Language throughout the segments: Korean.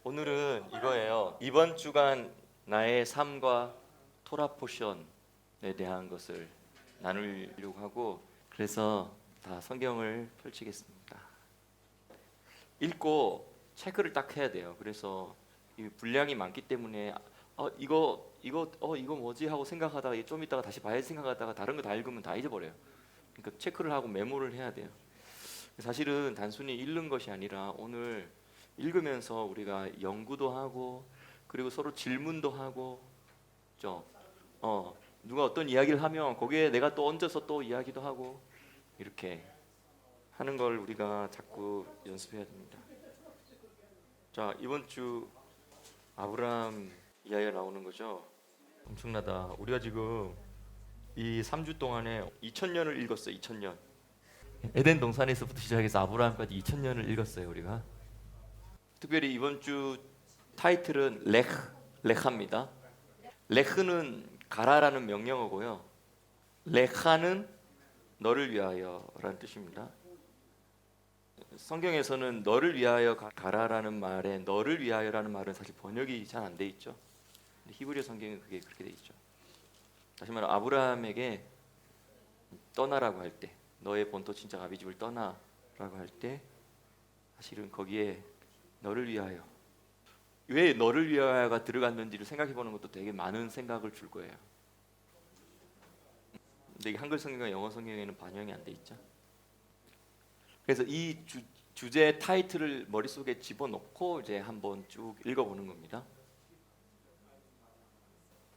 오늘은 이거예요. 이번 주간 나의 삶과 토라 포션에 대한 것을 나누려고 하고, 그래서 다 성경을 펼치겠습니다. 읽고 체크를 딱 해야 돼요. 그래서 이 분량이 많기 때문에 이거 뭐지 하고 생각하다가 좀 이따가 다시 봐야지 생각하다가 다른 거 다 읽으면 다 잊어버려요. 그러니까 체크를 하고 메모를 해야 돼요. 사실은 단순히 읽는 것이 아니라 오늘 읽으면서 우리가 연구도 하고, 그리고 서로 질문도 하고, 좀 누가 어떤 이야기를 하면 거기에 내가 또 얹어서 또 이야기도 하고, 이렇게 하는 걸 우리가 자꾸 연습해야 됩니다. 자, 이번 주 아브라함 이야기가 나오는 거죠. 엄청나다. 우리가 지금 이 3주 동안에 2000년을 읽었어요. 2000년. 에덴 동산에서부터 시작해서 아브라함까지 2000년을 읽었어요, 우리가. 특별히 이번 주 타이틀은 레하입니다. 레흐는 가라라는 명령어고요. 레하는 너를 위하여라는 뜻입니다. 성경에서는 너를 위하여 가라라는 말에 너를 위하여라는 말은 사실 번역이 잘 안 돼 있죠. 히브리 성경은 그게 그렇게 돼 있죠. 다시 말해 아브라함에게 떠나라고 할 때, 너의 본토 친척 아비 집을 떠나라고 할 때 사실은 거기에 너를 위하여, 왜 너를 위하여가 들어갔는지를 생각해 보는 것도 되게 많은 생각을 줄 거예요. 근데 이게 한글 성경과 영어 성경에는 반영이 안 돼 있죠. 그래서 이 주제 타이틀을 머릿속에 집어넣고 이제 한번 쭉 읽어보는 겁니다.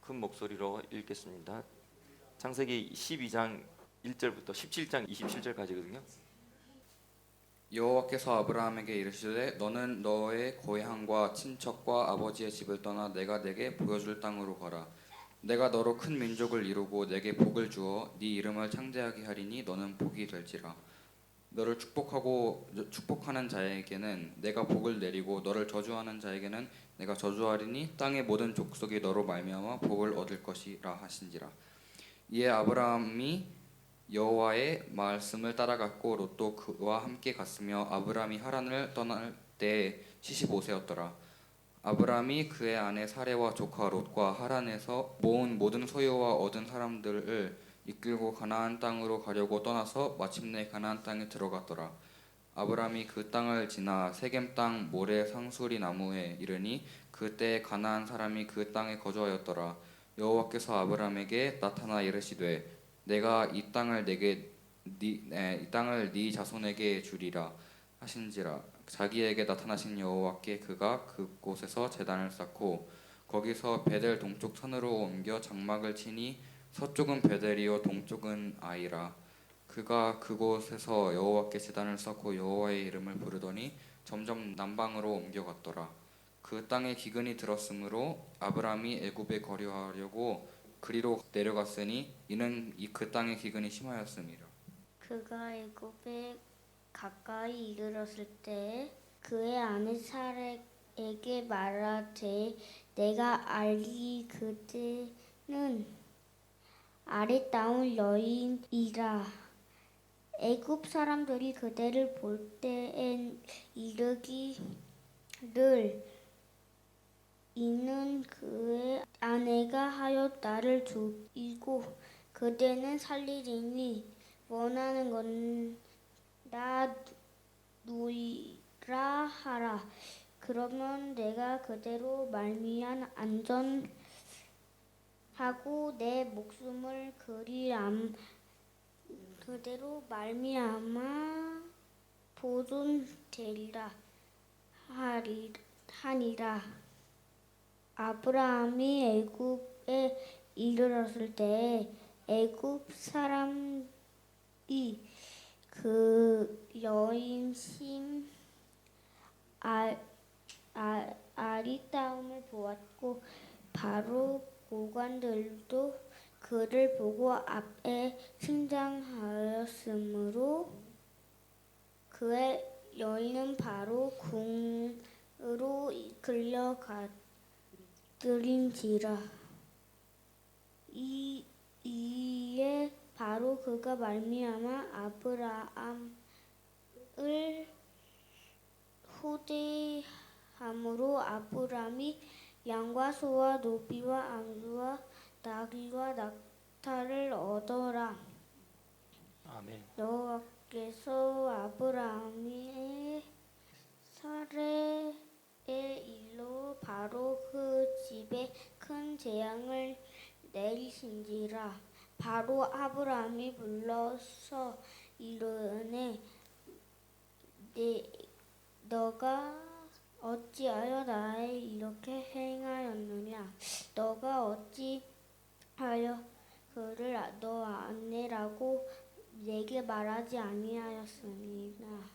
큰 목소리로 읽겠습니다. 창세기 12장 1절부터 17장 27절까지거든요. 여호와께서 아브라함에게 이르시되 너는 너의 고향과 친척과 아버지의 집을 떠나 내가 내게 보여줄 땅으로 가라. 내가 너로 큰 민족을 이루고 내게 복을 주어 네 이름을 창대하게 하리니 너는 복이 될지라. 너를 축복하는 자에게는 내가 복을 내리고 너를 저주하는 자에게는 내가 저주하리니 땅의 모든 족속이 너로 말미암아 복을 얻을 것이라 하신지라. 이에 아브라함이 여호와의 말씀을 따라갔고 롯도 그와 함께 갔으며 아브라함이 하란을 떠날 때에 75세였더라. 아브라함이 그의 아내 사레와 조카 롯과 하란에서 모은 모든 소유와 얻은 사람들을 이끌고 가나안 땅으로 가려고 떠나서 마침내 가나안 땅에 들어갔더라. 아브라함이 그 땅을 지나 세겜 땅 모레 상수리 나무에 이르니 그때 가나안 사람이 그 땅에 거주하였더라. 여호와께서 아브라함에게 나타나 이르시되 내가 이 땅을 이 땅을 네 자손에게 주리라 하신지라. 자기에게 나타나신 여호와께 그가 그곳에서 제단을 쌓고 거기서 베델 동쪽 산으로 옮겨 장막을 치니 서쪽은 베델이요 동쪽은 아이라. 그가 그곳에서 여호와께 제단을 쌓고 여호와의 이름을 부르더니 점점 남방으로 옮겨갔더라. 그 땅에 기근이 들었으므로 아브라함이 애굽에 거류하려고 그리로 내려갔으니 이는 그 땅의 기근이 심하였음이라. 그가 애굽에 가까이 이르렀을 때 그의 아내 사라에게 말하되 내가 알기 그대는 아리따운 여인이라. 애굽 사람들이 그대를 볼 때엔 이르기를 이는 그의 아내가 하여 나를 죽이고 그대는 살리리니 원하는 건 나 누이라 하라. 그러면 내가 그대로 말미암아 안전하고 내 목숨을 그대로 말미암아 보존되리라 하니라. 아브라함이 애굽에 이르렀을 때 애굽 사람이 그 여인 아리따움을 보았고 바로 고관들도 그를 보고 앞에 승장하였으므로 그의 여인은 바로 궁으로 끌려가들인지라. 이에 바로 그가 말미암아 아브라함을 함으로 아브람이 양과 소와 노비와 암수와 나귀와 낙타를 얻어라. 아멘. 여호와께서 아브라함의 사례에 일러 바로 그 집에 큰 재앙을 내리신지라. 바로 아브라함이 불러서 이르되 너가 어찌하여 나에 이렇게 행하였느냐? 너가 어찌하여 그를 너 아내라고 내게 말하지 아니하였느냐?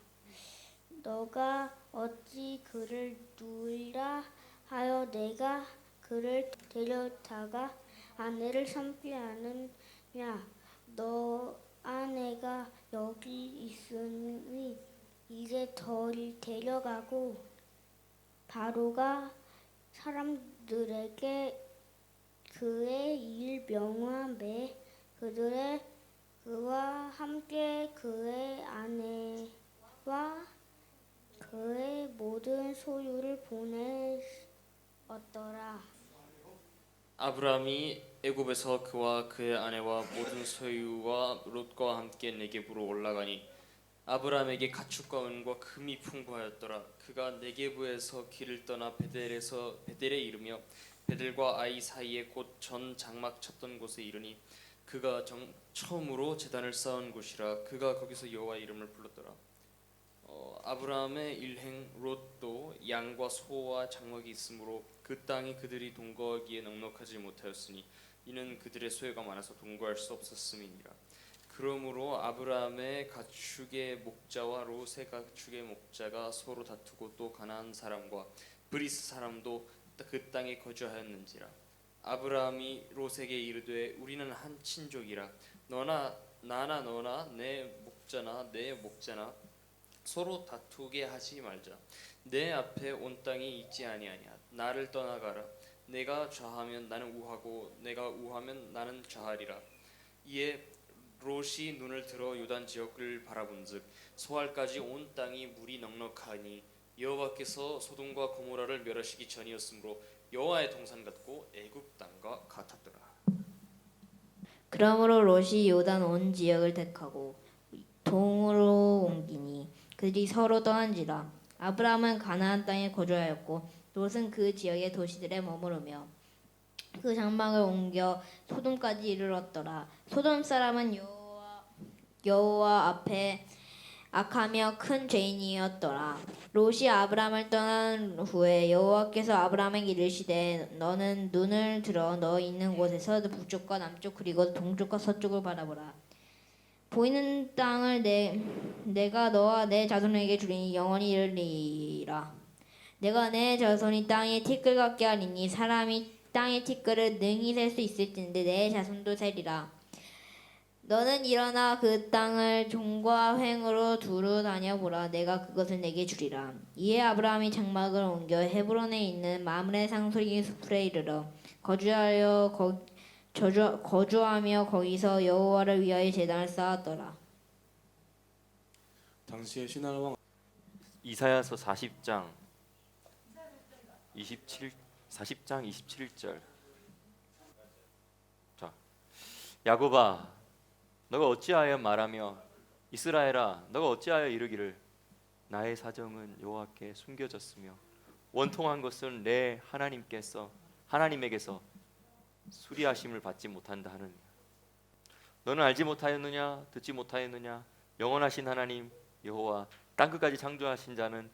너가 어찌 그를 누이라 하여 내가 그를 데려다가 아내를 삼게 하느냐? 너 아내가 여기 있으니 이제 더 데려가고 바로가 사람들에게 그의 일 명함에 그와 함께 그의 아내와 그의 모든 소유를 보내었더라. 아브라함이 애굽에서 그와 그의 아내와 모든 소유와 롯과 함께 네게부로 올라가니 아브라함에게 가축과 은과 금이 풍부하였더라. 그가 네게부에서 길을 떠나 베델에 이르며 베델과 아이 사이에 곧 전 장막 쳤던 곳에 이르니 그가 처음으로 제단을 쌓은 곳이라. 그가 거기서 여호와 이름을 불렀더라. 아브라함의 일행 롯도 양과 소와 장막이 있으므로 그 땅이 그들이 동거하기에 넉넉하지 못하였으니 이는 그들의 소유가 많아서 동거할 수 없었음이니라. 그러므로 아브라함의 가축의 목자와 롯의 가축의 목자가 서로 다투고 또 가나안 사람과 브리스 사람도 그 땅에 거주하였는지라. 아브라함이 롯에게 이르되 우리는 한 친족이라. 너나 내 목자나 서로 다투게 하지 말자. 내 앞에 온 땅이 있지 아니하냐. 나를 떠나가라. 내가 좌하면 나는 우하고 내가 우하면 나는 좌하리라. 이에 롯이 눈을 들어 요단 지역을 바라본즉 소알까지 온 땅이 물이 넉넉하니 여호와께서 소돔과 고모라를 멸하시기 전이었으므로 여호와의 동산 같고 애굽 땅과 같았더라. 그러므로 롯이 요단 온 지역을 택하고 동으로 옮기니 그들이 서로 떠난지라. 아브라함은 가나안 땅에 거주하였고 롯은 그 지역의 도시들에 머무르며 그 장막을 옮겨 소돔까지 이르렀더라. 소돔 사람은 여호와 앞에 악하며 큰 죄인이었더라. 롯이 아브라함을 떠난 후에 여호와께서 아브라함에게 이르시되 너는 눈을 들어 너 있는 곳에서 북쪽과 남쪽 그리고 동쪽과 서쪽을 바라보라. 보이는 땅을 내가 너와 내 자손에게 주리니 영원히 이르리라. 내가 내 자손이 땅에 티끌 같게 하리니 사람이 땅의 티끌을 능히 셀 수 있을진데 내 자손도 세리라. 너는 일어나 그 땅을 종과 횡으로 두루 다녀보라. 내가 그것을 내게 주리라. 이에 아브라함이 장막을 옮겨 헤브론에 있는 마므레 상수리 숲에 이르러 거주하며 거기서 여호와를 위하여 제단을 쌓았더라. 당시의 신할 왕 이사야서 40장 27절. 자, 야곱아, 너가 어찌하여 말하며 이스라엘아, 너가 어찌하여 이르기를 나의 사정은 여호와께 숨겨졌으며 원통한 것은 내 하나님에게서 수리하심을 받지 못한다 하느냐. 너는 알지 못하였느냐? 듣지 못하였느냐? 영원하신 하나님 여호와 땅 끝까지 창조하신 자는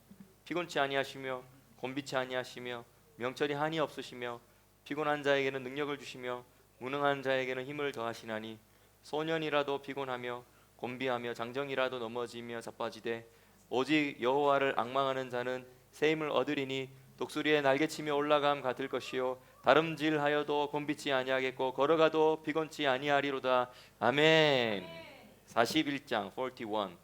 피곤치 아니하시며 곤비치 아니하시며 명철이 한이 없으시며 피곤한 자에게는 능력을 주시며 무능한 자에게는 힘을 더하시나니 소년이라도 피곤하며 곤비하며 장정이라도 넘어지며 자빠지되 오직 여호와를 앙망하는 자는 새 힘을 얻으리니 독수리의 날개치며 올라감 같을 것이요 다름질하여도 곤비치 아니하겠고 걸어가도 피곤치 아니하리로다. 아멘. 41장 41.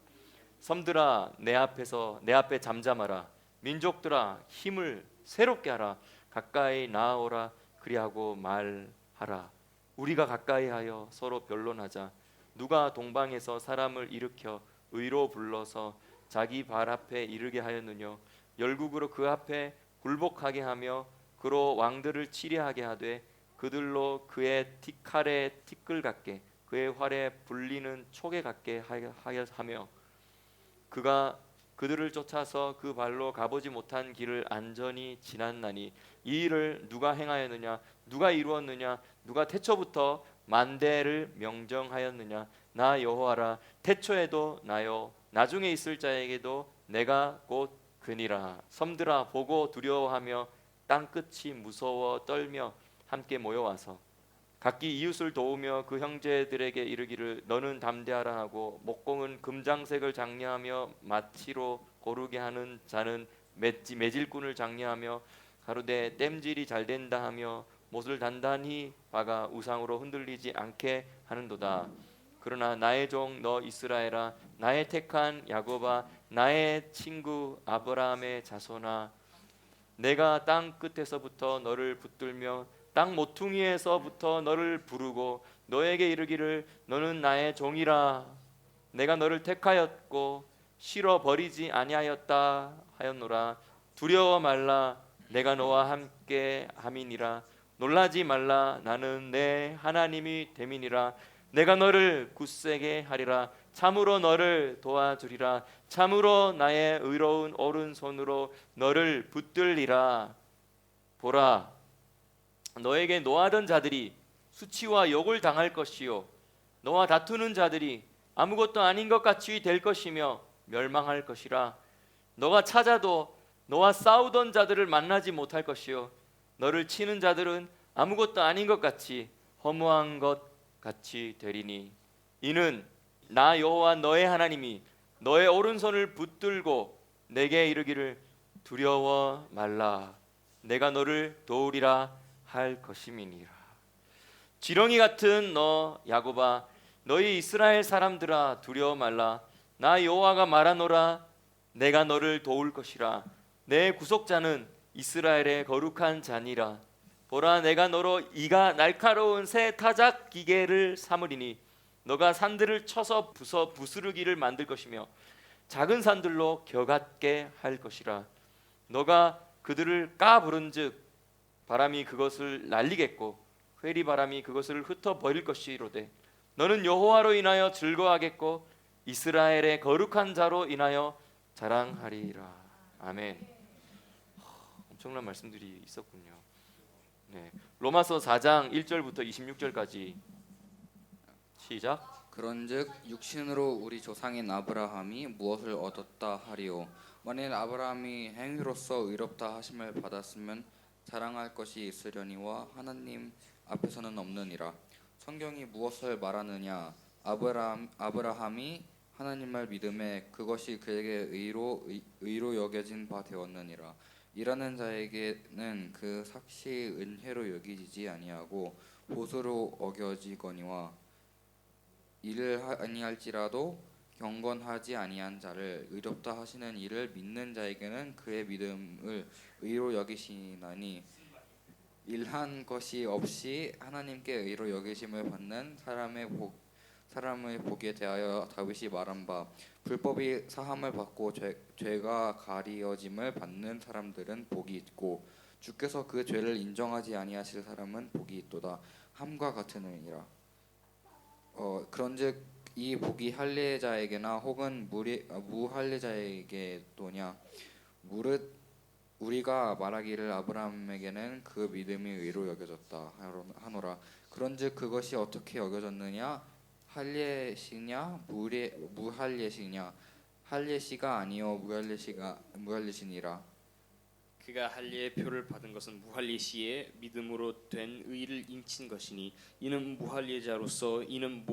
섬들아 내 앞에 잠잠하라. 민족들아 힘을 새롭게 하라. 가까이 나아오라. 그리하고 말하라. 우리가 가까이하여 서로 변론하자. 누가 동방에서 사람을 일으켜 의로 불러서 자기 발 앞에 이르게 하였느냐. 열국으로 그 앞에 굴복하게 하며 그로 왕들을 치리하게 하되 그들로 그의 티칼에 티끌 같게 그의 활에 불리는 촉에 같게 하며 그가 그들을 쫓아서 그 발로 가보지 못한 길을 안전히 지났나니 이 일을 누가 행하였느냐 누가 이루었느냐 누가 태초부터 만대를 명정하였느냐 나 여호와라 태초에도 나요 나중에 있을 자에게도 내가 곧 그니라. 섬들아 보고 두려워하며 땅끝이 무서워 떨며 함께 모여와서 각기 이웃을 도우며 그 형제들에게 이르기를 너는 담대하라 하고 목공은 금장색을 장려하며 마치로 고르게 하는 자는 매질꾼을 장려하며 가로되 땜질이 잘 된다 하며 못을 단단히 박아 우상으로 흔들리지 않게 하는도다. 그러나 나의 종 너 이스라엘아 나의 택한 야곱아 나의 친구 아브라함의 자손아 내가 땅 끝에서부터 너를 붙들며 땅 모퉁이에서부터 너를 부르고 너에게 이르기를 너는 나의 종이라 내가 너를 택하였고 싫어 버리지 아니하였다 하였노라. 두려워 말라 내가 너와 함께 함이니라. 놀라지 말라 나는 내 하나님이 됨이니라. 내가 너를 굳세게 하리라. 참으로 너를 도와주리라. 참으로 나의 의로운 오른손으로 너를 붙들리라. 보라 너에게 노하던 자들이 수치와 욕을 당할 것이요 너와 다투는 자들이 아무것도 아닌 것 같이 될 것이며 멸망할 것이라. 너가 찾아도 너와 싸우던 자들을 만나지 못할 것이요 너를 치는 자들은 아무것도 아닌 것 같이 허무한 것 같이 되리니 이는 나 여호와 너의 하나님이 너의 오른손을 붙들고 내게 이르기를 두려워 말라 내가 너를 도우리라 할 것임이니라. 지렁이 같은 너 야곱아 너희 이스라엘 사람들아 두려워 말라 나 여호와가 말하노라 내가 너를 도울 것이라. 내 구속자는 이스라엘의 거룩한 자니라. 보라 내가 너로 이가 날카로운 새 타작 기계를 삼으리니 너가 산들을 쳐서 부스르기를 만들 것이며 작은 산들로 겨같게 할 것이라. 너가 그들을 까부른즉 바람이 그것을 날리겠고 회리바람이 그것을 흩어버릴 것이로되 너는 여호와로 인하여 즐거워하겠고 이스라엘의 거룩한 자로 인하여 자랑하리라. 아멘. 엄청난 말씀들이 있었군요. 네. 로마서 4장 1절부터 26절까지 시작. 그런즉 육신으로 우리 조상인 아브라함이 무엇을 얻었다 하리요 만일 아브라함이 행위로서 의롭다 하심을 받았으면 자랑할 것이 있으려니와 하나님 앞에서는 없느니라. 성경이 무엇을 말하느냐 아브라함이 하나님을 믿음에 그것이 그에게 의로 여겨진 바 되었느니라. 일하는 자에게는 그 삭시 은혜로 여기지지 아니하고 보수로 어겨지거니와 일을 아니할지라도 경건하지 아니한 자를 의롭다 하시는 이를 믿는 자에게는 그의 믿음을 의로 여기시나니 일한 것이 없이 하나님께 의로 여기심을 받는 사람의 복에 대하여 다윗이 말한 바 불법이 사함을 받고 죄가 가리어짐을 받는 사람들은 복이 있고 주께서 그 죄를 인정하지 아니하실 사람은 복이 있도다 함과 같으니라. 그런즉 이 복이 할례자에게나 혹은 무할례자에게도냐 무릇 우리가 말하기를 아브라함에게는 그 믿음이 의로 여겨졌다 하노라. 그런즉 그것이 어떻게 여겨졌느냐 할례시냐 무할례시냐 할례시가 아니요 무할례시니라. 그가 할례의 표를 받은 것은 무할례 시에 믿음으로 된 의를 인친 것이니 이는 무할례자로서 이는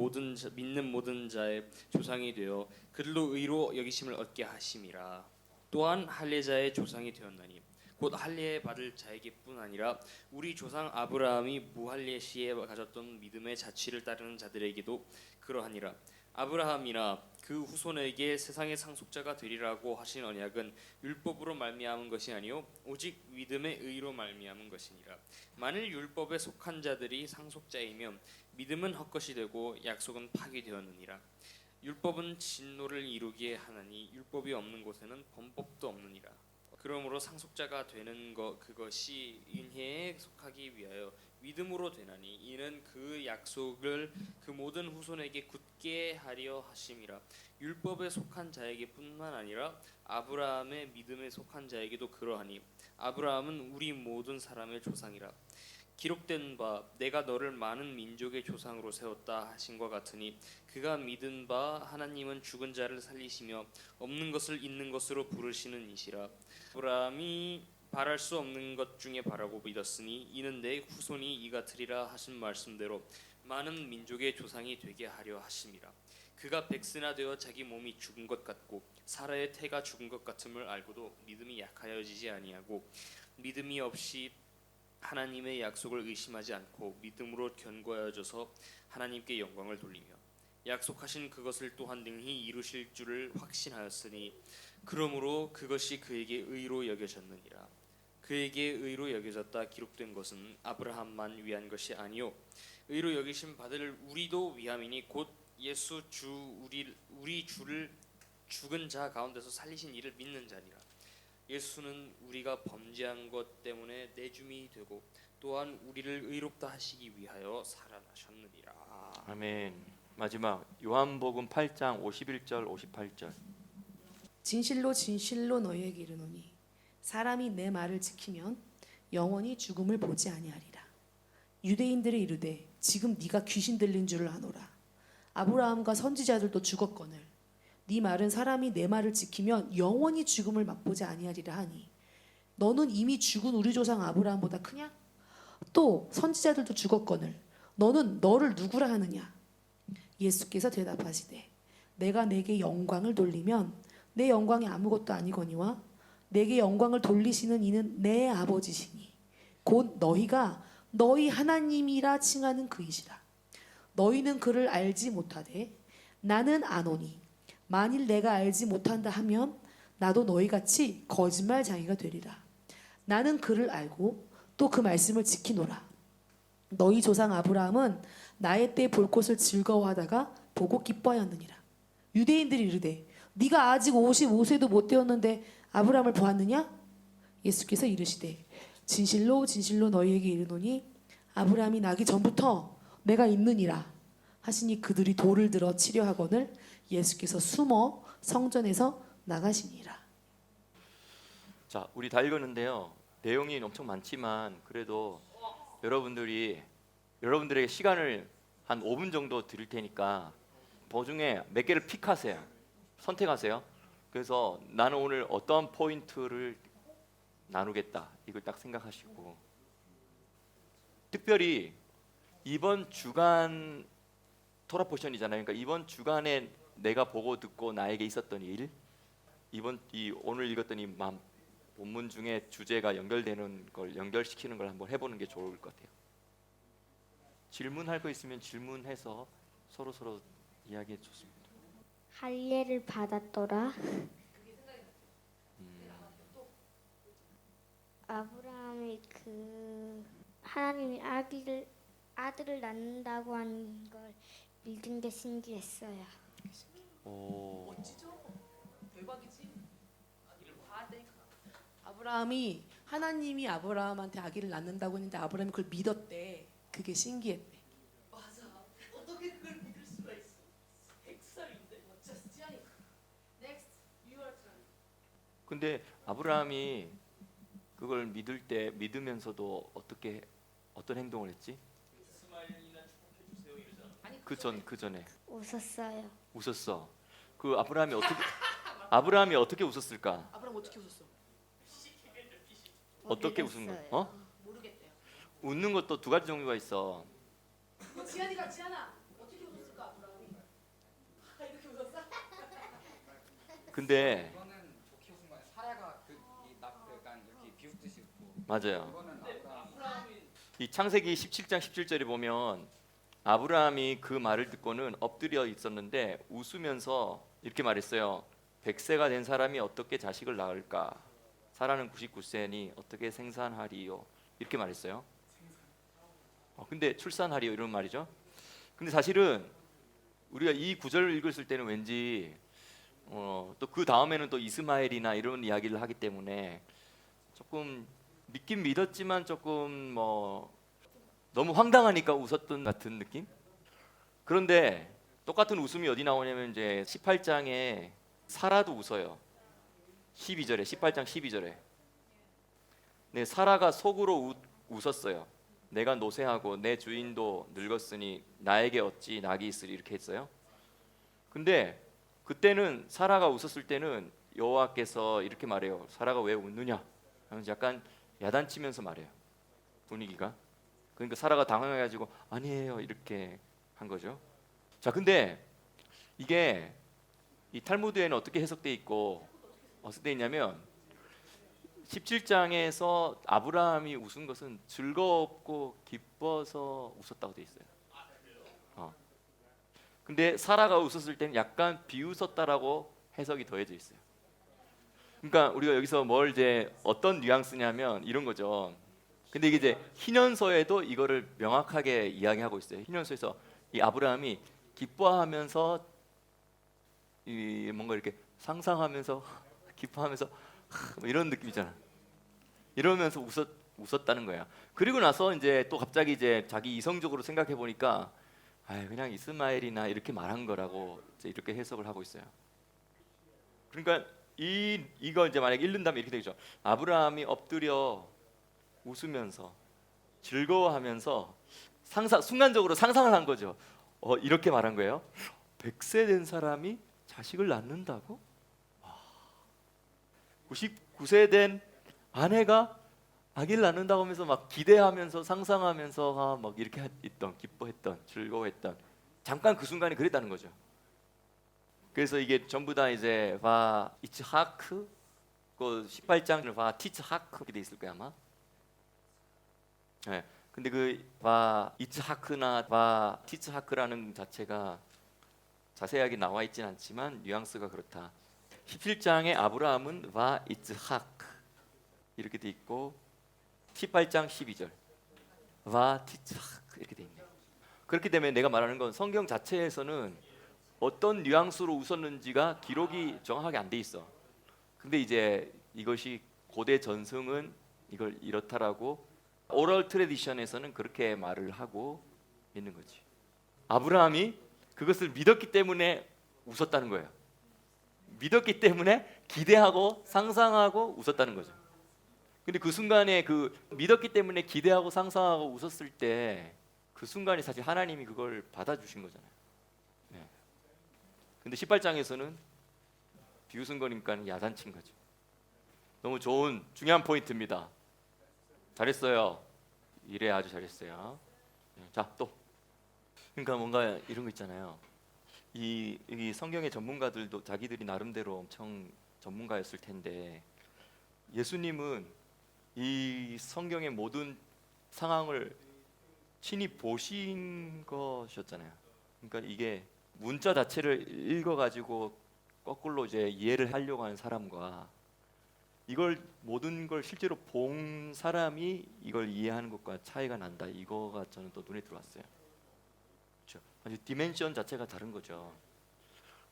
믿는 모든 자의 조상이 되어 그들로 의로 여기심을 얻게 하심이라. 또한 할례자의 조상이 되었나니 곧 할례 받을 자에게뿐 아니라 우리 조상 아브라함이 무할례 시에 가졌던 믿음의 자취를 따르는 자들에게도 그러하니라. 아브라함이나 그 후손에게 세상의 상속자가 되리라고 하신 언약은 율법으로 말미암은 것이 아니요 오직 믿음의 의로 말미암은 것이니라. 만일 율법에 속한 자들이 상속자이면 믿음은 헛것이 되고 약속은 파기되었느니라. 율법은 진노를 이루게 하나니 율법이 없는 곳에는 범법도 없느니라. 그러므로 상속자가 되는 것 그것이 은혜에 속하기 위하여 믿음으로 되나니 이는 그 약속을 그 모든 후손에게 굳게 하려 하심이라. 율법에 속한 자에게뿐만 아니라 아브라함의 믿음에 속한 자에게도 그러하니 아브라함은 우리 모든 사람의 조상이라. 기록된 바 내가 너를 많은 민족의 조상으로 세웠다 하신과 같으니 그가 믿은 바 하나님은 죽은 자를 살리시며 없는 것을 있는 것으로 부르시는 이시라. 아브라함이 바랄 수 없는 것 중에 바라고 믿었으니 이는 내 후손이 이 같으리라 하신 말씀대로 많은 민족의 조상이 되게 하려 하심이라. 그가 백세나 되어 자기 몸이 죽은 것 같고 사라의 태가 죽은 것 같음을 알고도 믿음이 약하여지지 아니하고 믿음이 없이 하나님의 약속을 의심하지 않고 믿음으로 견고하여져서 하나님께 영광을 돌리며 약속하신 그것을 또한 능히 이루실 줄을 확신하였으니 그러므로 그것이 그에게 의로 여겨졌느니라. 그에게 의로 여겨졌다 기록된 것은 아브라함만 위한 것이 아니요 의로 여기심 받을 우리도 위함이니 곧 예수 주 우리 주를 죽은 자 가운데서 살리신 이를 믿는 자니라. 예수는 우리가 범죄한 것 때문에 내줌이 되고 또한 우리를 의롭다 하시기 위하여 살아나셨느니라. 아멘. 마지막 요한복음 8장 51절 58절. 진실로 진실로 너희에게 이르노니 사람이 내 말을 지키면 영원히 죽음을 보지 아니하리라. 유대인들이 이르되 지금 네가 귀신 들린 줄을 아노라. 아브라함과 선지자들도 죽었거늘 네 말은 사람이 내 말을 지키면 영원히 죽음을 맛보지 아니하리라 하니 너는 이미 죽은 우리 조상 아브라함보다 크냐? 또 선지자들도 죽었거늘 너는 너를 누구라 하느냐? 예수께서 대답하시되 내가 내게 영광을 돌리면 내 영광이 아무것도 아니거니와 내게 영광을 돌리시는 이는 내 아버지시니 곧 너희가 너희 하나님이라 칭하는 그이시라. 너희는 그를 알지 못하되 나는 아노니 만일 내가 알지 못한다 하면 나도 너희같이 거짓말쟁이가 되리라. 나는 그를 알고 또 그 말씀을 지키노라. 너희 조상 아브라함은 나의 때 볼 것을 즐거워하다가 보고 기뻐하였느니라. 유대인들이 이르되 네가 아직 55세도 못 되었는데 아브라함을 보았느냐? 예수께서 이르시되 진실로 진실로 너희에게 이르노니 아브라함이 나기 전부터 내가 있느니라 하시니 그들이 돌을 들어 치려 하거늘 예수께서 숨어 성전에서 나가시니라. 자, 우리 다 읽었는데요. 내용이 엄청 많지만 그래도 여러분들에게 시간을 한 5분 정도 드릴 테니까 그중에 몇 개를 픽하세요. 선택하세요. 그래서 나는 오늘 어떤 포인트를 나누겠다. 이걸 딱 생각하시고 특별히 이번 주간 토라 포션이잖아요. 그러니까 이번 주간에 내가 보고 듣고 나에게 있었던 일, 오늘 읽었던 이 본문 중에 주제가 연결되는 걸 연결시키는 걸 한번 해보는 게 좋을 것 같아요. 질문할 거 있으면 질문해서 서로 이야기해 줬습니다. 할례를 받았더라. 아브라함이 그 하나님이 아들을 낳는다고 하는 걸 믿은 게 신기했어요. 오, 멋지죠? 대박이지. 아기를 봐야 아브라함이 하나님이 아브라함한테 아기를 낳는다고 했는데 아브라함이 그걸 믿었대. 그게 신기했대. 맞아. 어떻게 그걸 믿을 수가 있어? 100살인데 어쩌지 않을까? Next, you are turn. 근데 아브라함이 그걸 믿으면서도 어떤 행동을 했지? 그 전에 웃었어요. 웃었어. 그 아브라함이 어떻게 웃었을까? 아브라함 어떻게 웃었어? 어떻게 웃은 모르겠어요. 거? 모르겠대요. 웃는 것도 두 가지 종류가 있어. 지한아 어떻게 웃었을까 아브라함이? 이렇게 웃었어? 근데 이거는 좋게 웃은 거야. 사례가 약간 이렇게 비웃듯이 웃고. 맞아요. 이거는 아브라함이 이 창세기 17장 17절에 보면 아브라함이 그 말을 듣고는 엎드려 있었는데 웃으면서 이렇게 말했어요. 100세가 된 사람이 어떻게 자식을 낳을까? 사라는 99세니 어떻게 생산하리요? 이렇게 말했어요. 근데 출산하리요 이런 말이죠. 근데 사실은 우리가 이 구절을 읽었을 때는 왠지 또 그 다음에는 또 이스마엘이나 이런 이야기를 하기 때문에 조금 믿긴 믿었지만 조금 뭐 너무 황당하니까 웃었던 같은 느낌? 그런데 똑같은 웃음이 어디 나오냐면 이제 18장에 사라도 웃어요. 12절에 18장 12절에. 네, 사라가 속으로 웃었어요. 내가 노쇠하고 내 주인도 늙었으니 나에게 어찌 낙이 있으리 이렇게 했어요. 근데 그때는 사라가 웃었을 때는 여호와께서 이렇게 말해요. 사라가 왜 웃느냐? 하면서 약간 야단치면서 말해요. 분위기가. 그러니까 사라가 당황해가지고 아니에요 이렇게 한 거죠. 자, 근데 이게 이 탈무드에는 어떻게 해석돼 있고 어떻게 돼 있냐면 17장에서 아브라함이 웃은 것은 즐겁고 기뻐서 웃었다고 돼 있어요. 근데 사라가 웃었을 때는 약간 비웃었다라고 해석이 더해져 있어요. 그러니까 우리가 여기서 뭘 이제 어떤 뉘앙스냐면 이런 거죠. 근데 이게 이제 희년서에도 이거를 명확하게 이야기하고 있어요. 희년서에서 이 아브라함이 기뻐하면서 이 뭔가 이렇게 상상하면서 기뻐하면서 뭐 이런 느낌이잖아. 이러면서 웃었다는 거야. 그리고 나서 이제 또 갑자기 이제 자기 이성적으로 생각해 보니까 그냥 이스마엘이나 이렇게 말한 거라고 이제 이렇게 해석을 하고 있어요. 그러니까 이거 이제 만약 읽는다면 이렇게 되죠. 아브라함이 엎드려 웃으면서 즐거워하면서 순간적으로 상상을 한 거죠. 이렇게 말한 거예요. 100세 된 사람이 자식을 낳는다고? 99세 된 아내가 아기를 낳는다고 하면서 막 기대하면서 상상하면서 막 이렇게 있던 기뻐했던 즐거워했던 잠깐 그 순간이 그랬다는 거죠. 그래서 이게 전부 다 이제 바 이츠하크 그 18장을 바 티츠하크 이렇게 돼 있을 거야 아마. 네. 근데 그 바 이츠하크나 바 티츠하크라는 자체가 자세하게 나와 있진 않지만 뉘앙스가 그렇다. 17장에 아브라함은 바 이츠하크 이렇게 돼 있고 18장 12절 바 티츠하크 이렇게 돼 있네요. 그렇기 때문에 내가 말하는 건 성경 자체에서는 어떤 뉘앙스로 웃었는지가 기록이 정확하게 안 돼 있어. 근데 이제 이것이 고대 전승은 이걸 이렇다라고 오럴 트레디션에서는 그렇게 말을 하고 있는 거지. 아브라함이 그것을 믿었기 때문에 웃었다는 거예요. 믿었기 때문에 기대하고 상상하고 웃었다는 거죠. 근데 그 순간에 그 믿었기 때문에 기대하고 상상하고 웃었을 때 그 순간에 사실 하나님이 그걸 받아주신 거잖아요. 네. 근데 18장에서는 비웃은 거니까 야단친 거죠. 너무 좋은 중요한 포인트입니다. 잘했어요. 이래 아주 잘했어요. 네. 자, 또 그러니까 뭔가 이런 거 있잖아요. 이 성경의 전문가들도 자기들이 나름대로 엄청 전문가였을 텐데 예수님은 이 성경의 모든 상황을 친히 보신 것이었잖아요. 그러니까 이게 문자 자체를 읽어가지고 거꾸로 이제 이해를 하려고 하는 사람과 이걸 모든 걸 실제로 본 사람이 이걸 이해하는 것과 차이가 난다. 이거가 저는 또 눈에 들어왔어요. 그렇죠? 아주 디멘션 자체가 다른 거죠.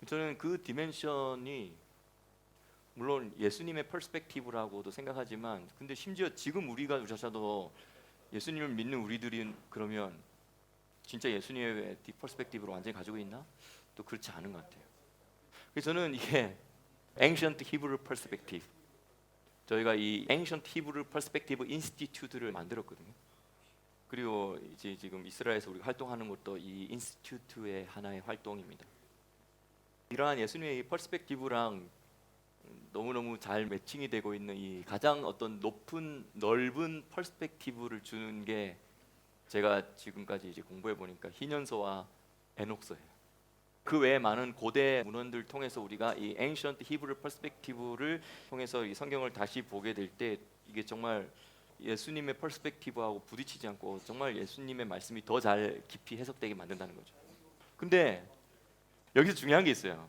저는 그 디멘션이 물론 예수님의 퍼스펙티브라고도 생각하지만 근데 심지어 지금 우리가 조차도 예수님을 믿는 우리들이 그러면 진짜 예수님의 퍼스펙티브를 완전히 가지고 있나? 또 그렇지 않은 것 같아요. 그래서 저는 이게 Ancient Hebrew Perspective 저희가 이 Ancient Hebrew Perspective Institute를 만들었거든요. 그리고 이제 지금 이스라엘에서 우리가 활동하는 것도 이 인스티튜트의 하나의 활동입니다. 이러한 예수님의 이 퍼스펙티브랑 너무너무 잘 매칭이 되고 있는 이 가장 어떤 높은 넓은 퍼스펙티브를 주는 게 제가 지금까지 이제 공부해 보니까 희년서와 에녹서예요. 그 외에 많은 고대 문헌들 통해서 우리가 이 Ancient Hebrew Perspective를 통해서 이 성경을 다시 보게 될 때 이게 정말 예수님의 퍼스펙티브하고 부딪히지 않고 정말 예수님의 말씀이 더 잘 깊이 해석되게 만든다는 거죠. 근데 여기서 중요한 게 있어요.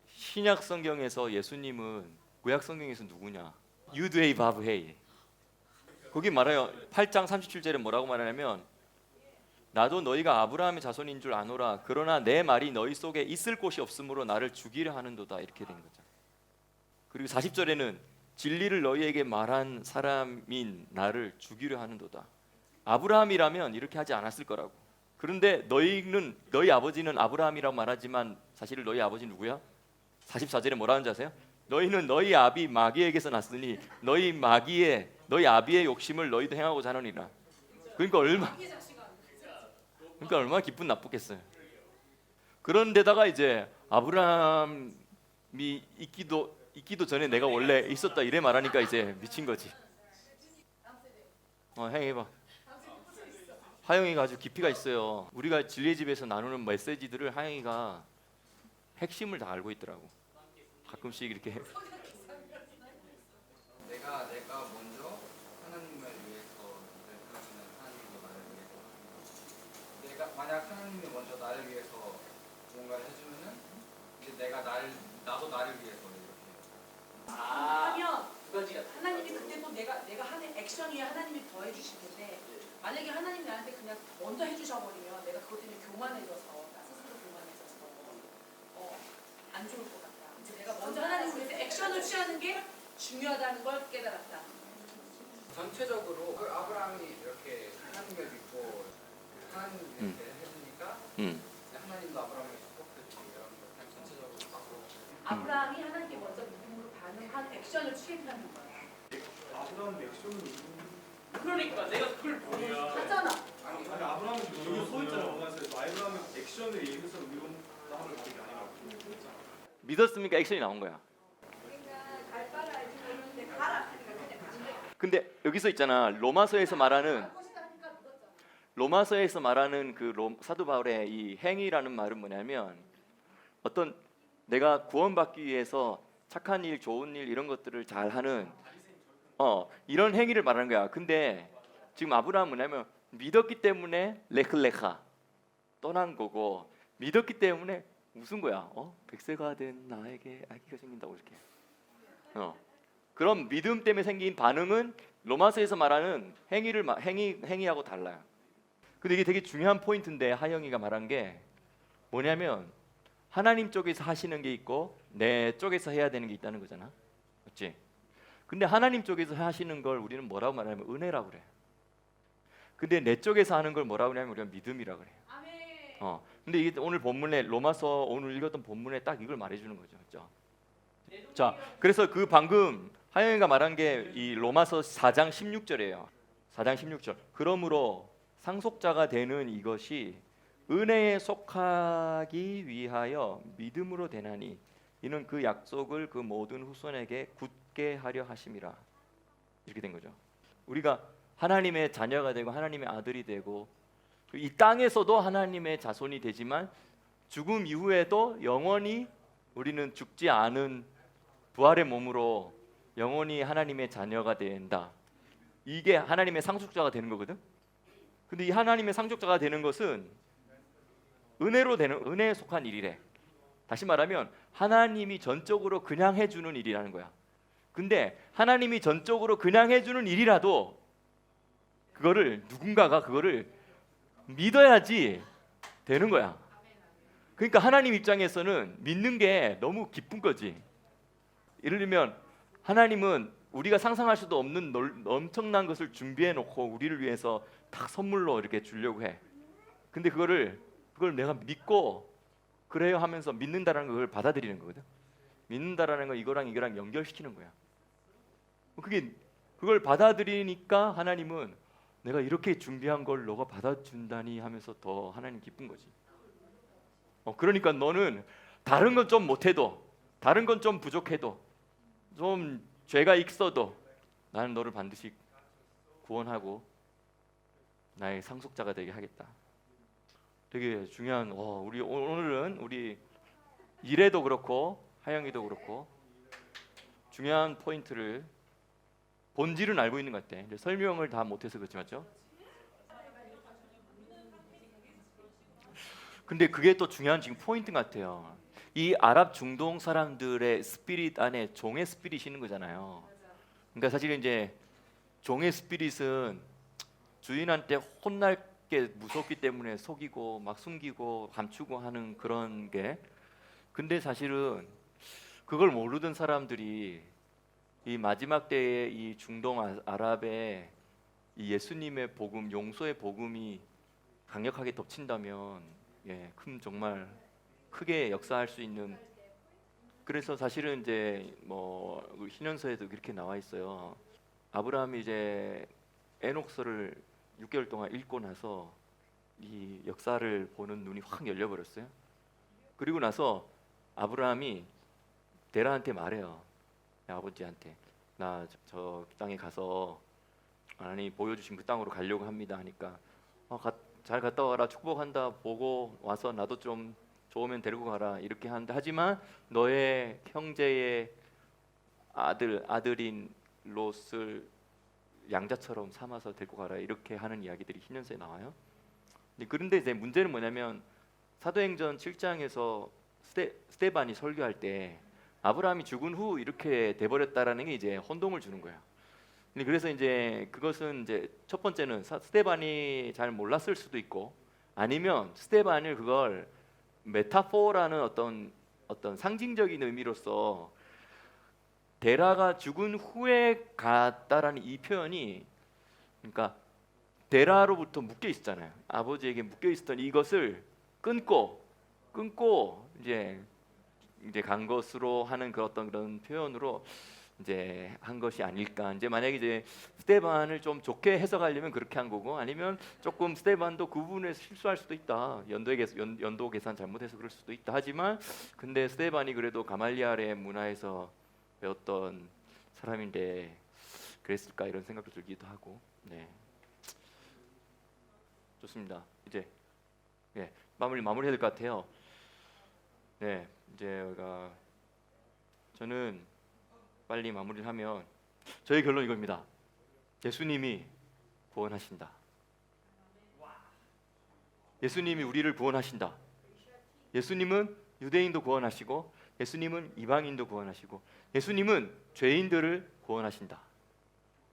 신약 성경에서 예수님은 구약 성경에서 누구냐? 유드헤이 바브헤이. 거기 말해요. 8장 37절에 뭐라고 말하냐면 나도 너희가 아브라함의 자손인 줄 아노라. 그러나 내 말이 너희 속에 있을 곳이 없으므로 나를 죽이려 하는도다. 이렇게 된 거죠. 그리고 40절에는 진리를 너희에게 말한 사람인 나를 죽이려 하는도다. 아브라함이라면 이렇게 하지 않았을 거라고. 그런데 너희 아버지는 아브라함이라고 말하지만 사실 너희 아버지 누구야? 44절에 뭐라는 줄 아세요? 너희는 너희 아비 마귀에게서 났으니 너희 아비의 욕심을 너희도 행하고자 하느니라. 그러니까 얼마나 기분 나쁘겠어요. 그런데다가 이제 아브라함이 있기도 전에 내가 원래 있었다 이래 말하니까 이제 미친 거지. 행해봐. 하영이가 아주 깊이가 있어요. 우리가 진리의 집에서 나누는 메시지들을 하영이가 핵심을 다 알고 있더라고. 가끔씩 이렇게 내가 먼저 하나님을 위해서 그러시는 하나님도 나를 위해서 내가 만약 하나님이 먼저 나를 위해서 뭔가를 해주면은 이제 나도 나를 위해서 이렇게 하면 하나님이 그때도 내가 하는 액션 위에 하나님이 더해 주실 텐데 만약에 하나님이 나한테 그냥 먼저 해주셔 버리면 내가 그것 때문에 교만해져서 나 스스로 교만해져서 안 좋을 것 같다. 이제 내가 먼저 하나님을 위해서 액션을 취하는 게 중요하다는 걸 깨달았다. 전체적으로 아브라함이 이렇게 하나님을 믿고 하나님 이렇게 해주니까 하나님도 아브라함을 축복했지 이런 거 그냥 전체적으로 받고 아브라함이 하나님께 먼저 믿음으로 반응한 액션을 취했다는 거야. 아브라함 액션은 그러니까 내가 그걸 하잖아. 아니 아브라함은 여기 서 있잖아. 원하세요. 아브라함은 액션을 얘기해서 이런 하는 게 아니라 믿었으니까 액션이 나온 거야. 근데 여기서 있잖아. 로마서에서 말하는 그 사도 바울의 이 행위라는 말은 뭐냐면 어떤 내가 구원받기 위해서 착한 일, 좋은 일 이런 것들을 잘하는 이런 행위를 말하는 거야. 근데 지금 아브라함은 뭐냐면 믿었기 때문에 레클레카 떠난 거고 믿었기 때문에 무슨 거야? 백세가 된 나에게 아기가 생긴다고 이렇게. 그럼 믿음 때문에 생긴 반응은 로마서에서 말하는 행위하고 달라요. 근데 이게 되게 중요한 포인트인데 하영이가 말한 게 뭐냐면 하나님 쪽에서 하시는 게 있고 내 쪽에서 해야 되는 게 있다는 거잖아. 맞지? 근데 하나님 쪽에서 하시는 걸 우리는 뭐라고 말하냐면 은혜라고 그래. 근데 내 쪽에서 하는 걸 뭐라고 하냐면 우리가 믿음이라고 그래. 근데 이게 오늘 본문에 로마서 오늘 읽었던 본문에 딱 이걸 말해주는 거죠. 그렇죠? 자, 그래서 그 방금 하영이가 말한 게 이 로마서 4장 16절이에요. 4장 16절. 그러므로 상속자가 되는 이것이 은혜에 속하기 위하여 믿음으로 되나니 이는 그 약속을 그 모든 후손에게 굳게 하려 하심이라. 이렇게 된 거죠. 우리가 하나님의 자녀가 되고 하나님의 아들이 되고 이 땅에서도 하나님의 자손이 되지만 죽음 이후에도 영원히 우리는 죽지 않은 부활의 몸으로 영원히 하나님의 자녀가 된다. 이게 하나님의 상속자가 되는 거거든. 근데 이 하나님의 상속자가 되는 것은 은혜에 속한 일이래. 다시 말하면 하나님이 전적으로 그냥 해주는 일이라는 거야. 근데 하나님이 전적으로 그냥 해주는 일이라도 누군가가 그거를 믿어야지 되는 거야. 그러니까 하나님 입장에서는 믿는 게 너무 기쁜 거지. 예를 들면 하나님은 우리가 상상할 수도 없는 엄청난 것을 준비해 놓고 우리를 위해서 딱 선물로 이렇게 주려고 해. 근데 그걸 내가 믿고 그래요 하면서 믿는다라는 걸 받아들이는 거거든. 믿는다라는 건 이거랑 연결시키는 거야. 그걸 받아들이니까 하나님은 내가 이렇게 준비한 걸 너가 받아준다니 하면서 더 하나님 기쁜 거지. 그러니까 너는 다른 건 좀 못해도, 다른 건 좀 부족해도, 좀 죄가 있어도 나는 너를 반드시 구원하고 나의 상속자가 되게 하겠다. 되게 중요한 우리 오늘은 우리 일에도 그렇고 하영이도 그렇고 중요한 포인트를 본질은 알고 있는 것 같아. 설명을 다 못해서 그렇지 맞죠? 근데 그게 또 중요한 지금 포인트 같아요. 이 아랍 중동 사람들의 스피릿 안에 종의 스피릿이 있는 거잖아요. 그러니까 사실 이제 종의 스피릿은 주인한테 혼날 무섭기 때문에 속이고 막 숨기고 감추고 하는 그런 게, 근데 사실은 그걸 모르던 사람들이 이 마지막 때에 이 중동 아랍에 이 예수님의 복음, 용서의 복음이 강력하게 덮친다면 정말 크게 역사할 수 있는. 그래서 사실은 이제 뭐 신현서에도 그렇게 나와 있어요. 아브라함이 이제 에녹서를 6개월 동안 읽고 나서 이 역사를 보는 눈이 확 열려버렸어요. 그리고 나서 아브라함이 데라한테 말해요. 아버지한테, 나 저 땅에 가서 하나님 보여주신 그 땅으로 가려고 합니다 하니까, 잘 갔다 와라, 축복한다, 보고 와서 나도 좀 좋으면 데리고 가라 이렇게 하는데, 하지만 너의 형제의 아들인 롯을 양자처럼 삼아서 데리고 가라 이렇게 하는 이야기들이 신현서에 나와요. 그런데 이제 문제는 뭐냐면 사도행전 7장에서 스데반이 설교할 때 아브라함이 죽은 후 이렇게 돼버렸다라는 게 이제 혼동을 주는 거예요. 그래서 이제 그것은 이제 첫 번째는 스데반이 잘 몰랐을 수도 있고, 아니면 스데반이 그걸 메타포라는 어떤 상징적인 의미로서 데라가 죽은 후에 갔다라는 이 표현이, 그러니까 데라로부터 묶여 있었잖아요. 아버지에게 묶여 있었던 이것을 끊고 이제 간 것으로 하는 그런 표현으로 이제 한 것이 아닐까. 이제 만약에 이제 스데반을 좀 좋게 해석하려면 그렇게 한 거고, 아니면 조금 스데반도 그 부분에 실수할 수도 있다. 연도 계산 잘못해서 그럴 수도 있다. 하지만 근데 스데반이 그래도 가말리알의 문화에서 배웠던 사람인데 그랬을까 이런 생각도 들기도 하고. 네, 좋습니다. 이제 마무리해야 될 것 같아요. 네, 이제 저는 빨리 마무리를 하면 저희 결론 이겁니다. 예수님이 구원하신다. 예수님이 우리를 구원하신다. 예수님은 유대인도 구원하시고, 예수님은 이방인도 구원하시고, 예수님은 죄인들을 구원하신다.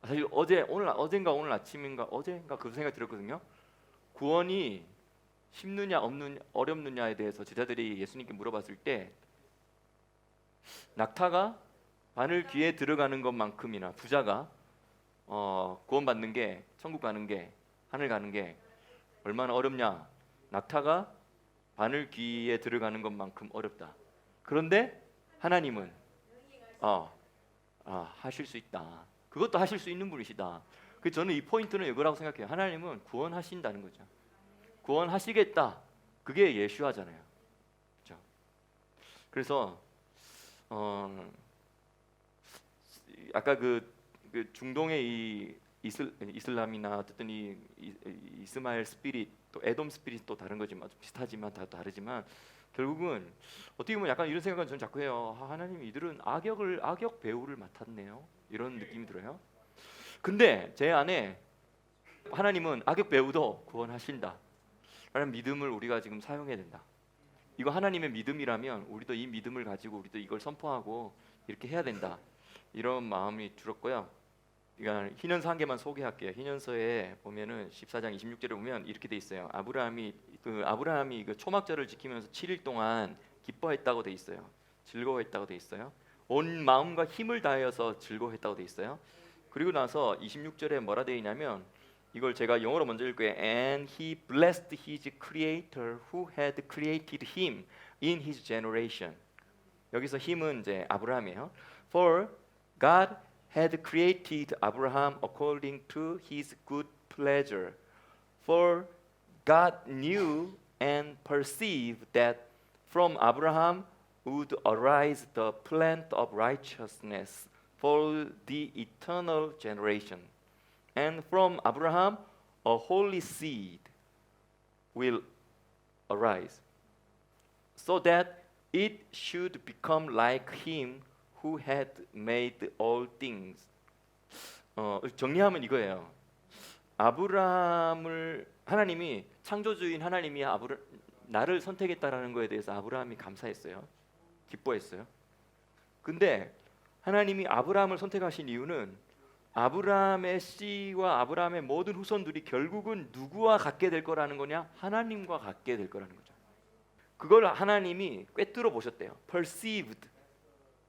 사실 어젠가 오늘 아침인가 어제인가 그 생각 들었거든요. 구원이 쉽느냐 어렵느냐에 대해서 제자들이 예수님께 물어봤을 때, 낙타가 바늘 귀에 들어가는 것만큼이나 부자가 구원받는 게, 천국 가는 게, 하늘 가는 게 얼마나 어렵냐. 낙타가 바늘 귀에 들어가는 것만큼 어렵다. 그런데 하나님은 하실 수 있다. 그것도 하실 수 있는 분이시다. 그래서 저는 이 포인트는 이거라고 생각해요. 하나님은 구원하신다는 거죠. 구원하시겠다. 그게 예수하잖아요. 그렇죠? 그래서 아까 그 중동의 이 이슬람이나 어쨌든 이 이스마엘 스피릿, 또 에돔 스피릿도 다른 거지만 비슷하지만 다 다르지만, 결국은 어떻게 보면 약간 이런 생각은 저는 자꾸 해요. 하나님, 이들은 악역 배우를 맡았네요. 이런 느낌이 들어요. 근데 제 안에 하나님은 악역 배우도 구원하신다 라는 믿음을 우리가 지금 사용해야 된다. 이거 하나님의 믿음이라면 우리도 이 믿음을 가지고 우리도 이걸 선포하고 이렇게 해야 된다. 이런 마음이 들었고요. 그러니까 희년서 한 개만 소개할게요. 희년서에 보면은 14장 26절에 보면 이렇게 돼 있어요. 아브라함이 그 초막절을 지키면서 7일 동안 기뻐했다고 돼 있어요. 즐거워했다고 돼 있어요. 온 마음과 힘을 다하여서 즐거워했다고 돼 있어요. 그리고 나서 26절에 뭐라 돼 있냐면, 이걸 제가 영어로 먼저 읽을 거예요. And he blessed his creator who had created him in his generation. 여기서 힘은 이제 아브라함이에요. For God had created Abraham according to his good pleasure. For God knew and perceived that from Abraham would arise the plant of righteousness for the eternal generation. And from Abraham a holy seed will arise, so that it should become like him who had made all things. 정리하면 이거예요. 하나님이, 창조주인 하나님이 나를 선택했다라는 거에 대해서 아브라함이 감사했어요. 기뻐했어요. 근데 하나님이 아브라함을 선택하신 이유는 아브라함의 씨와 아브라함의 모든 후손들이 결국은 누구와 같게 될 거라는 거냐? 하나님과 같게 될 거라는 거죠. 그걸 하나님이 꿰뚫어 보셨대요. perceived.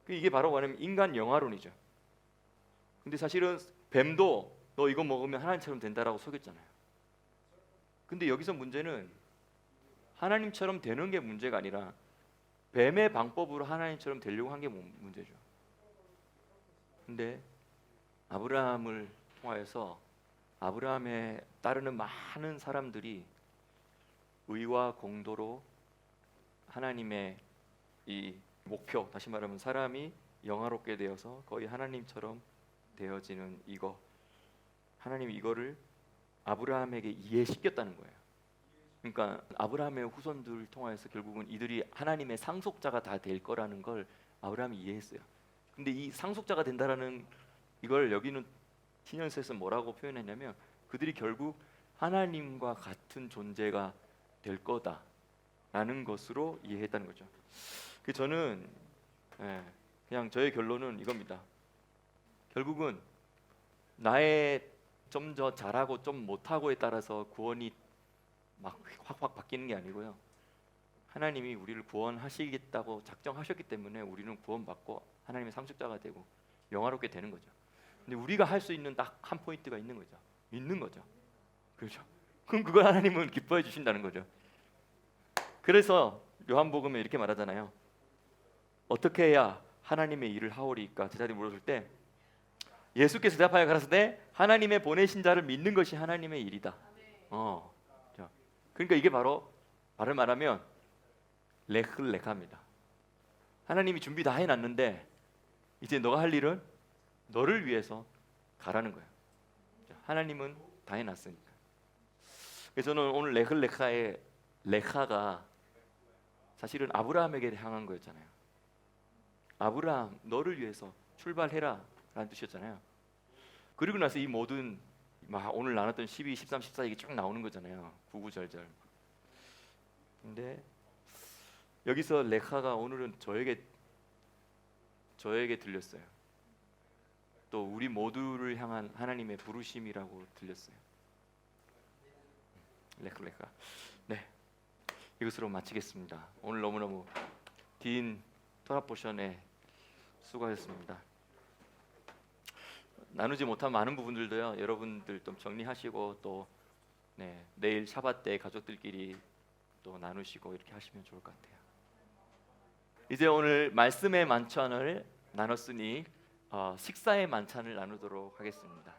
이게 바로 뭐냐면 인간 영화론이죠. 근데 사실은 뱀도 너 이거 먹으면 하나님처럼 된다라고 속였잖아요. 근데 여기서 문제는 하나님처럼 되는 게 문제가 아니라 뱀의 방법으로 하나님처럼 되려고 한 게 문제죠. 근데 아브라함을 통하여서 아브라함에 따르는 많은 사람들이 의와 공도로 하나님의 이 목표, 다시 말하면 사람이 영화롭게 되어서 거의 하나님처럼 되어지는 이거, 하나님이 이거를 아브라함에게 이해시켰다는 거예요. 그러니까 아브라함의 후손들을 통하여서 결국은 이들이 하나님의 상속자가 다 될 거라는 걸 아브라함이 이해했어요. 근데 이 상속자가 된다라는 이걸 여기는 신약서에서 뭐라고 표현했냐면 그들이 결국 하나님과 같은 존재가 될 거다라는 것으로 이해했다는 거죠. 그 저는 그냥 저의 결론은 이겁니다. 결국은 나의 좀 더 잘하고 좀 못하고에 따라서 구원이 막 확확 바뀌는 게 아니고요. 하나님이 우리를 구원하시겠다고 작정하셨기 때문에 우리는 구원받고 하나님의 상속자가 되고 영화롭게 되는 거죠. 근데 우리가 할 수 있는 딱 한 포인트가 있는 거죠. 믿는 거죠. 그렇죠. 그럼 그걸 하나님은 기뻐해 주신다는 거죠. 그래서 요한복음에 이렇게 말하잖아요. 어떻게 해야 하나님의 일을 하오리까? 제자들이 물었을 때 예수께서 대답하여 가라사대 하나님의 보내신 자를 믿는 것이 하나님의 일이다. 그러니까 이게 바로 말을 말하면 레클레카입니다. 하나님이 준비 다 해놨는데 이제 너가 할 일은 너를 위해서 가라는 거예요. 하나님은 다 해놨으니까. 그래서 저는 오늘 레클레카의 레카가 사실은 아브라함에게 향한 거였잖아요. 아브라함 너를 위해서 출발해라 라는 뜻이었잖아요. 그리고 나서 이 모든 막 오늘 나눴던 12, 13, 14 이게 쭉 나오는 거잖아요. 구구절절. 근데 여기서 레카가 오늘은 저에게 들렸어요. 또 우리 모두를 향한 하나님의 부르심이라고 들렸어요. 레카. 네, 이것으로 마치겠습니다. 오늘 너무너무 딘 토라포션에 수고하셨습니다. 나누지 못한 많은 부분들도요. 여러분들 좀 정리하시고 또 내일 샤밧 때 가족들끼리 또 나누시고 이렇게 하시면 좋을 것 같아요. 이제 오늘 말씀의 만찬을 나눴으니 식사의 만찬을 나누도록 하겠습니다.